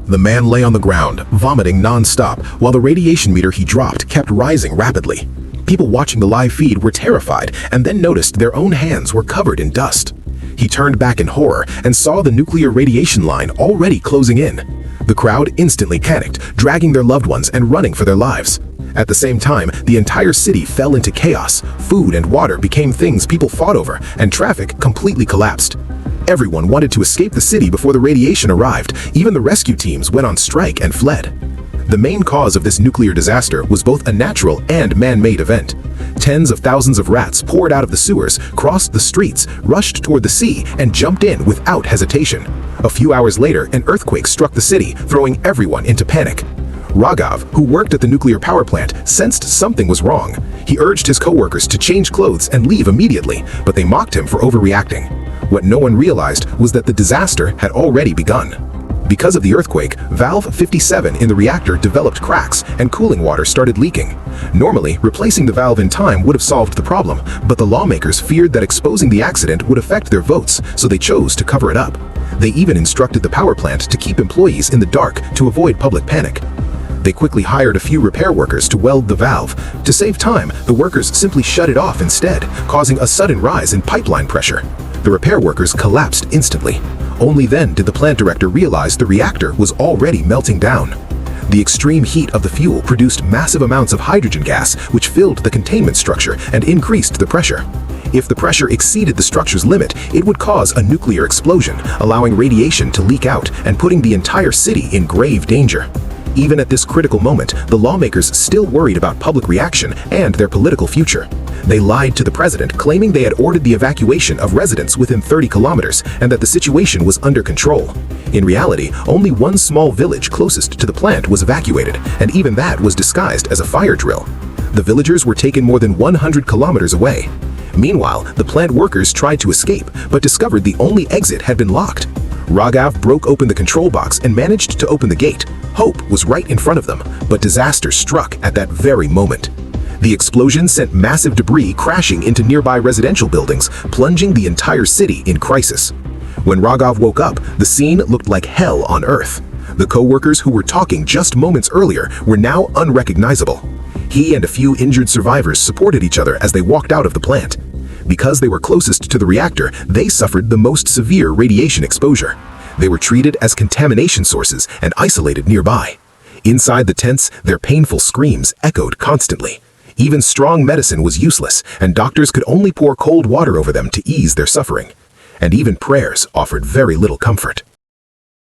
The man lay on the ground, vomiting non-stop, while the radiation meter he dropped kept rising rapidly. People watching the live feed were terrified and then noticed their own hands were covered in dust. He turned back in horror and saw the nuclear radiation line already closing in. The crowd instantly panicked, dragging their loved ones and running for their lives. At the same time, the entire city fell into chaos. Food and water became things people fought over, and traffic completely collapsed. Everyone wanted to escape the city before the radiation arrived. Even the rescue teams went on strike and fled. The main cause of this nuclear disaster was both a natural and man-made event. Tens of thousands of rats poured out of the sewers, crossed the streets, rushed toward the sea, and jumped in without hesitation. A few hours later, an earthquake struck the city, throwing everyone into panic. Raghav, who worked at the nuclear power plant, sensed something was wrong. He urged his co-workers to change clothes and leave immediately, but they mocked him for overreacting. What no one realized was that the disaster had already begun. Because of the earthquake, valve 57 in the reactor developed cracks and cooling water started leaking. Normally, replacing the valve in time would have solved the problem, but the lawmakers feared that exposing the accident would affect their votes, so they chose to cover it up. They even instructed the power plant to keep employees in the dark to avoid public panic. They quickly hired a few repair workers to weld the valve. To save time, the workers simply shut it off instead, causing a sudden rise in pipeline pressure. The repair workers collapsed instantly. Only then did the plant director realize the reactor was already melting down. The extreme heat of the fuel produced massive amounts of hydrogen gas, which filled the containment structure and increased the pressure. If the pressure exceeded the structure's limit, it would cause a nuclear explosion, allowing radiation to leak out and putting the entire city in grave danger. Even at this critical moment, the lawmakers still worried about public reaction and their political future. They lied to the president, claiming they had ordered the evacuation of residents within 30 kilometers and that the situation was under control. In reality, only one small village closest to the plant was evacuated, and even that was disguised as a fire drill. The villagers were taken more than 100 kilometers away. Meanwhile, the plant workers tried to escape, but discovered the only exit had been locked. Raghav broke open the control box and managed to open the gate. Hope was right in front of them, but disaster struck at that very moment. The explosion sent massive debris crashing into nearby residential buildings, plunging the entire city in crisis. When Raghav woke up, the scene looked like hell on earth. The co-workers who were talking just moments earlier were now unrecognizable. He and a few injured survivors supported each other as they walked out of the plant. Because they were closest to the reactor, they suffered the most severe radiation exposure. They were treated as contamination sources and isolated nearby. Inside the tents, their painful screams echoed constantly. Even strong medicine was useless, and doctors could only pour cold water over them to ease their suffering. And even prayers offered very little comfort.